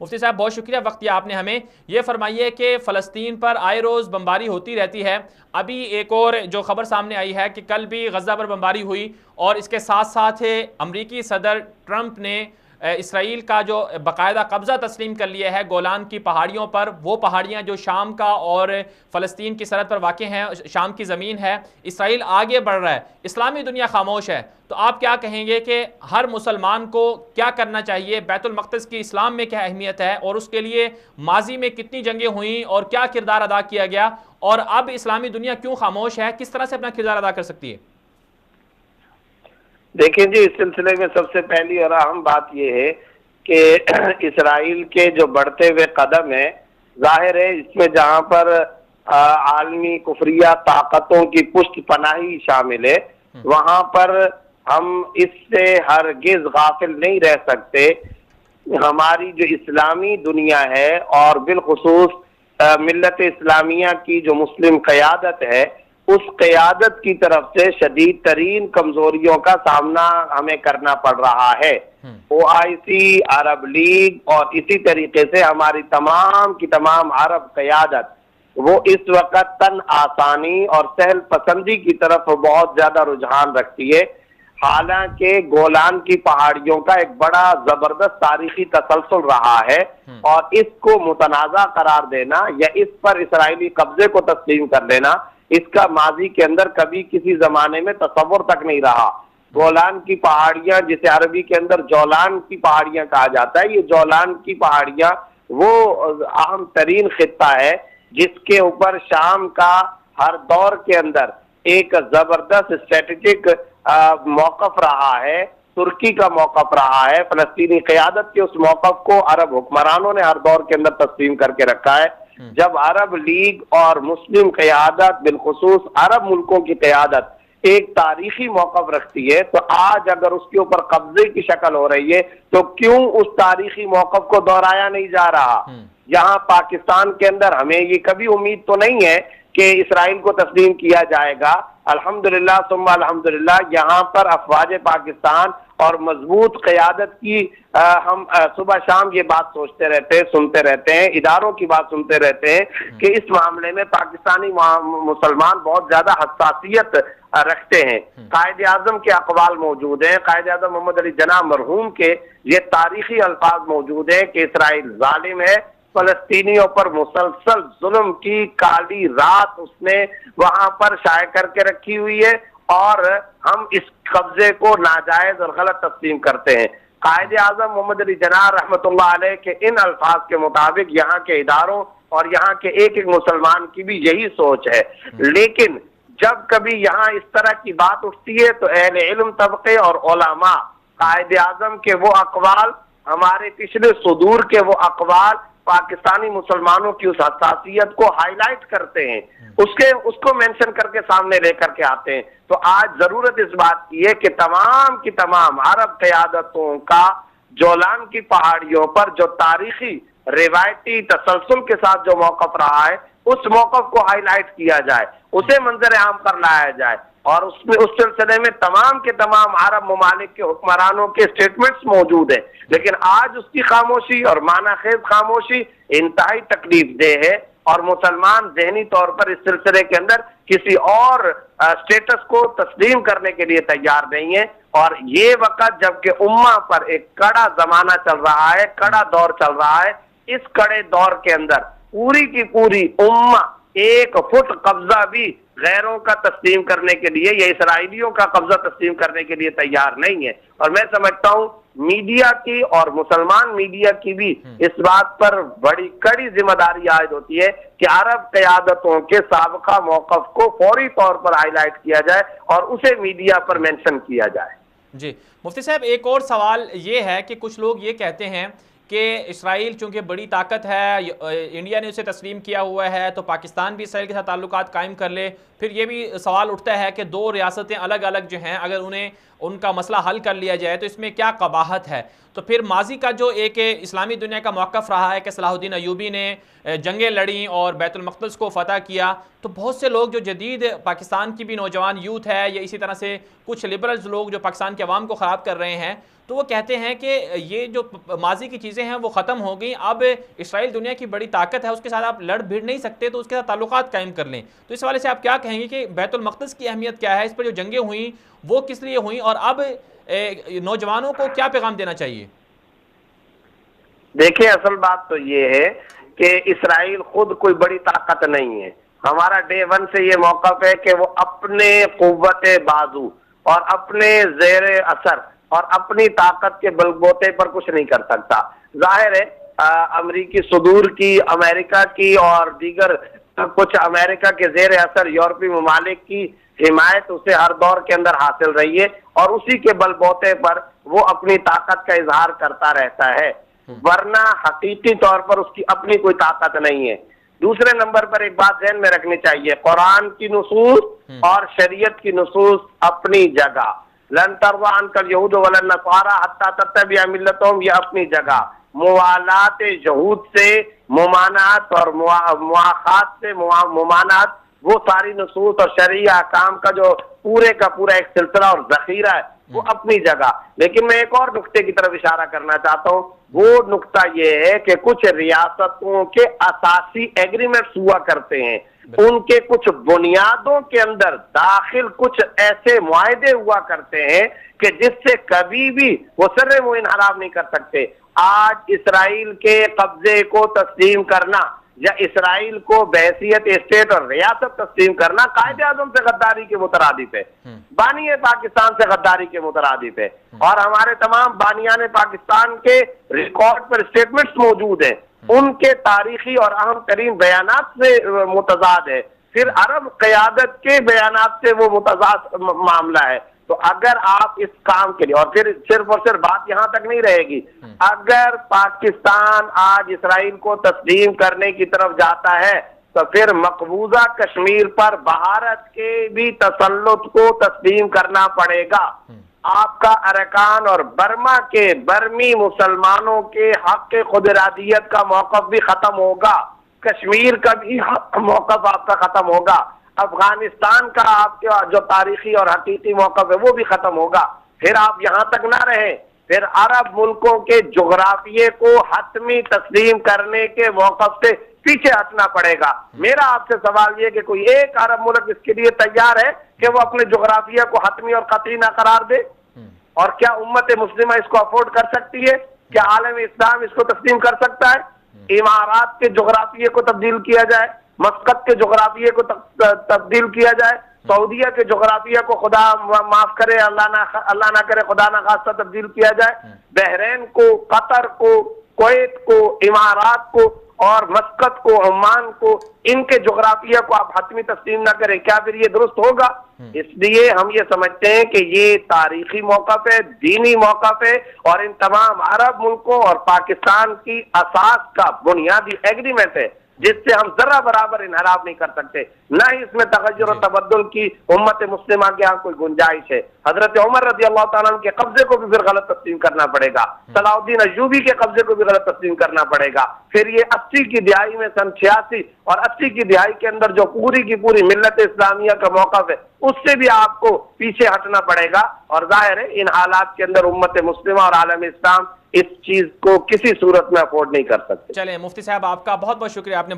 مفتی صاحب بہت شکریہ وقت دیا آپ نے ہمیں. یہ فرمائیے کہ فلسطین پر آئے روز بمباری ہوتی رہتی ہے. ابھی ایک اور جو خبر سامنے آئی ہے کہ کل بھی غزہ پر بمباری ہوئی، اور اس کے ساتھ ساتھ امریکی صدر ٹرمپ نے اسرائیل کا جو باقاعدہ قبضہ تسلیم کر لیا ہے گولان کی پہاڑیوں پر. وہ پہاڑیاں جو شام کا اور فلسطین کی سرحد پر واقع ہیں، شام کی زمین ہے. اسرائیل آگے بڑھ رہا ہے، اسلامی دنیا خاموش ہے. تو آپ کیا کہیں گے کہ ہر مسلمان کو کیا کرنا چاہیے؟ بیت المقدس کی اسلام میں کیا اہمیت ہے، اور اس کے لیے ماضی میں کتنی جنگیں ہوئیں اور کیا کردار ادا کیا گیا، اور اب اسلامی دنیا کیوں خاموش ہے، کس طرح سے اپنا کردار ادا کر سکتی ہے؟ دیکھیں جی، اس سلسلے میں سب سے پہلی اور اہم بات یہ ہے کہ اسرائیل کے جو بڑھتے ہوئے قدم ہیں، ظاہر ہے اس میں جہاں پر عالمی کفریہ طاقتوں کی پشت پناہی شامل ہے، وہاں پر ہم اس سے ہرگز غافل نہیں رہ سکتے. ہماری جو اسلامی دنیا ہے اور بالخصوص ملت اسلامیہ کی جو مسلم قیادت ہے، اس قیادت کی طرف سے شدید ترین کمزوریوں کا سامنا ہمیں کرنا پڑ رہا ہے. OIC، عرب لیگ اور اسی طریقے سے ہماری تمام کی تمام عرب قیادت وہ اس وقت تن آسانی اور سہل پسندی کی طرف بہت زیادہ رجحان رکھتی ہے. حالانکہ گولان کی پہاڑیوں کا ایک بڑا زبردست تاریخی تسلسل رہا ہے، اور اس کو متنازع قرار دینا یا اس پر اسرائیلی قبضے کو تسلیم کر لینا، اس کا ماضی کے اندر کبھی کسی زمانے میں تصور تک نہیں رہا. گولان کی پہاڑیاں، جسے عربی کے اندر جولان کی پہاڑیاں کہا جاتا ہے، یہ جولان کی پہاڑیاں وہ اہم ترین خطہ ہے جس کے اوپر شام کا ہر دور کے اندر ایک زبردست اسٹریٹجک موقف رہا ہے، ترکی کا موقف رہا ہے. فلسطینی قیادت کے اس موقف کو عرب حکمرانوں نے ہر دور کے اندر تسلیم کر کے رکھا ہے. جب عرب لیگ اور مسلم قیادت، بالخصوص عرب ملکوں کی قیادت ایک تاریخی موقف رکھتی ہے، تو آج اگر اس کے اوپر قبضے کی شکل ہو رہی ہے تو کیوں اس تاریخی موقف کو دہرایا نہیں جا رہا؟ یہاں پاکستان کے اندر ہمیں یہ کبھی امید تو نہیں ہے کہ اسرائیل کو تسلیم کیا جائے گا. الحمدللہ ثم الحمدللہ یہاں پر افواج پاکستان اور مضبوط قیادت کی ہم صبح شام یہ بات سوچتے رہتے ہیں، سنتے رہتے ہیں، اداروں کی بات سنتے رہتے ہیں کہ اس معاملے میں پاکستانی مسلمان بہت زیادہ حساسیت رکھتے ہیں. قائد اعظم کے اقوال موجود ہیں، قائد اعظم محمد علی جناح مرحوم کے یہ تاریخی الفاظ موجود ہیں کہ اسرائیل ظالم ہے، فلسطینیوں پر مسلسل ظلم کی کالی رات اس نے وہاں پر شائع کر کے رکھی ہوئی ہے، اور ہم اس قبضے کو ناجائز اور غلط تسلیم کرتے ہیں. قائد اعظم محمد علی جناح رحمۃ اللہ علیہ کے ان الفاظ کے مطابق یہاں کے اداروں اور یہاں کے ایک ایک مسلمان کی بھی یہی سوچ ہے. لیکن جب کبھی یہاں اس طرح کی بات اٹھتی ہے تو اہل علم طبقے اور علماء قائد اعظم کے وہ اقوال، ہمارے پچھلے صدور کے وہ اقوال پاکستانی مسلمانوں کی اس حساسیت کو ہائی لائٹ کرتے ہیں، اس کو مینشن کر کے سامنے لے کر کے آتے ہیں. تو آج ضرورت اس بات کی ہے کہ تمام کی تمام عرب قیادتوں کا جولان کی پہاڑیوں پر جو تاریخی روایتی تسلسل کے ساتھ جو موقف رہا ہے، اس موقف کو ہائی لائٹ کیا جائے، اسے منظر عام پر لایا جائے، اور اس سلسلے میں تمام کے تمام عرب ممالک کے حکمرانوں کے سٹیٹمنٹس موجود ہیں. لیکن آج اس کی خاموشی اور معنی خیز خاموشی انتہائی تکلیف دہ ہے، اور مسلمان ذہنی طور پر اس سلسلے کے اندر کسی اور سٹیٹس کو تسلیم کرنے کے لیے تیار نہیں ہے. اور یہ وقت جبکہ امہ پر ایک کڑا زمانہ چل رہا ہے، کڑا دور چل رہا ہے، اس کڑے دور کے اندر پوری کی پوری امہ ایک فٹ قبضہ بھی غیروں کا تسلیم کرنے کے لیے یا اسرائیلیوں کا قبضہ تسلیم کرنے کے لیے تیار نہیں ہے. اور میں سمجھتا ہوں میڈیا کی اور مسلمان میڈیا کی بھی اس بات پر بڑی کڑی ذمہ داری عائد ہوتی ہے کہ عرب قیادتوں کے سابقہ موقف کو فوری طور پر ہائی لائٹ کیا جائے اور اسے میڈیا پر مینشن کیا جائے. جی مفتی صاحب، ایک اور سوال یہ ہے کہ کچھ لوگ یہ کہتے ہیں کہ اسرائیل چونکہ بڑی طاقت ہے، انڈیا نے اسے تسلیم کیا ہوا ہے، تو پاکستان بھی اسرائیل کے ساتھ تعلقات قائم کر لے. پھر یہ بھی سوال اٹھتا ہے کہ دو ریاستیں الگ الگ جو ہیں، اگر ان کا مسئلہ حل کر لیا جائے تو اس میں کیا قباحت ہے؟ تو پھر ماضی کا جو ایک اسلامی دنیا کا موقف رہا ہے کہ صلاح الدین ایوبی نے جنگیں لڑیں اور بیت المقدس کو فتح کیا، تو بہت سے لوگ جو جدید پاکستان کی بھی نوجوان یوتھ ہے یا اسی طرح سے کچھ لبرلز لوگ جو پاکستان کے عوام کو خراب کر رہے ہیں، تو وہ کہتے ہیں کہ یہ جو ماضی کی چیزیں ہیں وہ ختم ہو گئیں، اب اسرائیل دنیا کی بڑی طاقت ہے، اس کے ساتھ آپ لڑ بھیڑ نہیں سکتے، تو اس کے ساتھ تعلقات قائم کر لیں۔ تو اس حوالے سے آپ کیا کہیں گے کہ بیت المقدس کی اہمیت کیا ہے، اس پر جو جنگیں ہوئیں وہ کس لیے ہوئیں، اور اب نوجوانوں کو کیا پیغام دینا چاہیے؟ دیکھیں، اصل بات تو یہ ہے کہ اسرائیل خود کوئی بڑی طاقت نہیں ہے۔ ہمارا ڈے ون سے یہ موقف ہے کہ وہ اپنے قوت بازو اور اپنے زیر اثر اور اپنی طاقت کے بل بوتے پر کچھ نہیں کر سکتا۔ ظاہر ہے امریکی صدور کی، امریکہ کی اور دیگر کچھ امریکہ کے زیر اثر یورپی ممالک کی حمایت اسے ہر دور کے اندر حاصل رہی ہے، اور اسی کے بل بوتے پر وہ اپنی طاقت کا اظہار کرتا رہتا ہے، ورنہ حقیقی طور پر اس کی اپنی کوئی طاقت نہیں ہے۔ دوسرے نمبر پر ایک بات ذہن میں رکھنی چاہیے، قرآن کی نصوص اور شریعت کی نصوص اپنی جگہ، لن ترضى عنك اليهود ولا النصارى حتى تتبع ملتهم، یہ اپنی جگہ، موالات یہود سے ممانعت اور مواخات سے ممانعت، وہ ساری نصوص اور شرعی احکام کا جو پورے کا پورا ایک سلسلہ اور ذخیرہ ہے وہ اپنی جگہ۔ لیکن میں ایک اور نقطے کی طرف اشارہ کرنا چاہتا ہوں، وہ نقطہ یہ ہے کہ کچھ ریاستوں کے اساسی ایگریمنٹس ہوا کرتے ہیں، ان کے کچھ بنیادوں کے اندر داخل کچھ ایسے معاہدے ہوا کرتے ہیں کہ جس سے کبھی بھی وہ سر منہ انحراف نہیں کر سکتے۔ آج اسرائیل کے قبضے کو تسلیم کرنا یا اسرائیل کو بحیثیت اسٹیٹ اور ریاست تسلیم کرنا قائد اعظم سے غداری کے مترادف ہے، بانی پاکستان سے غداری کے مترادف ہے، اور ہمارے تمام بانیان پاکستان کے ریکارڈ پر اسٹیٹمنٹس موجود ہیں، ان کے تاریخی اور اہم ترین بیانات سے متضاد ہے، پھر عرب قیادت کے بیانات سے وہ متضاد معاملہ ہے۔ تو اگر آپ اس کام کے لیے، اور پھر صرف اور صرف بات یہاں تک نہیں رہے گی، اگر پاکستان آج اسرائیل کو تسلیم کرنے کی طرف جاتا ہے تو پھر مقبوضہ کشمیر پر بھارت کے بھی تسلط کو تسلیم کرنا پڑے گا۔ آپ کا ارکان اور برما کے برمی مسلمانوں کے حق کے خود ارادیت کا موقف بھی ختم ہوگا، کشمیر کا بھی موقف آپ کا ختم ہوگا، افغانستان کا آپ کے جو تاریخی اور حقیقی موقف ہے وہ بھی ختم ہوگا۔ پھر آپ یہاں تک نہ رہیں، پھر عرب ملکوں کے جغرافیے کو حتمی تسلیم کرنے کے موقف سے پیچھے ہٹنا پڑے گا۔ میرا آپ سے سوال یہ کہ کوئی ایک عرب ملک اس کے لیے تیار ہے کہ وہ اپنے جغرافیہ کو حتمی اور قطعی نہ قرار دے؟ اور کیا امت مسلمہ اس کو افورڈ کر سکتی ہے؟ کیا عالم اسلام اس کو تسلیم کر سکتا ہے؟ امارات کے جغرافیے کو تبدیل کیا جائے، مسقط کے جغرافیے کو تبدیل کیا جائے، سعودیہ کے جغرافیہ کو خدا معاف کرے، اللہ نہ کرے، خدا نہ خواستہ تبدیل کیا جائے، بحرین کو، قطر کو، کویت کو، امارات کو اور مسقط کو، عمان کو، ان کے جغرافیہ کو آپ حتمی تسلیم نہ کریں، کیا پھر یہ درست ہوگا؟ اس لیے ہم یہ سمجھتے ہیں کہ یہ تاریخی موقف ہے، دینی موقف ہے، اور ان تمام عرب ملکوں اور پاکستان کی اساس کا بنیادی ایگریمنٹ ہے جس سے ہم ذرہ برابر انحراف نہیں کر سکتے، نہ ہی اس میں تغیر و تبدل کی امت مسلمہ کے ہاں کوئی گنجائش ہے۔ حضرت عمر رضی اللہ تعالیٰ عنہ کے قبضے کو بھی پھر غلط تسلیم کرنا پڑے گا، صلاح الدین ایوبی کے قبضے کو بھی غلط تسلیم کرنا پڑے گا، پھر یہ 80 کی دہائی میں سن 86 اور 80 کی دہائی کے اندر جو پوری کی پوری ملت اسلامیہ کا موقف ہے اس سے بھی آپ کو پیچھے ہٹنا پڑے گا، اور ظاہر ہے ان حالات کے اندر امت مسلمہ اور عالم اسلام اس چیز کو کسی صورت میں افورڈ نہیں کر سکتے۔ چلیں مفتی صاحب، آپ کا بہت بہت شکریہ، آپ نے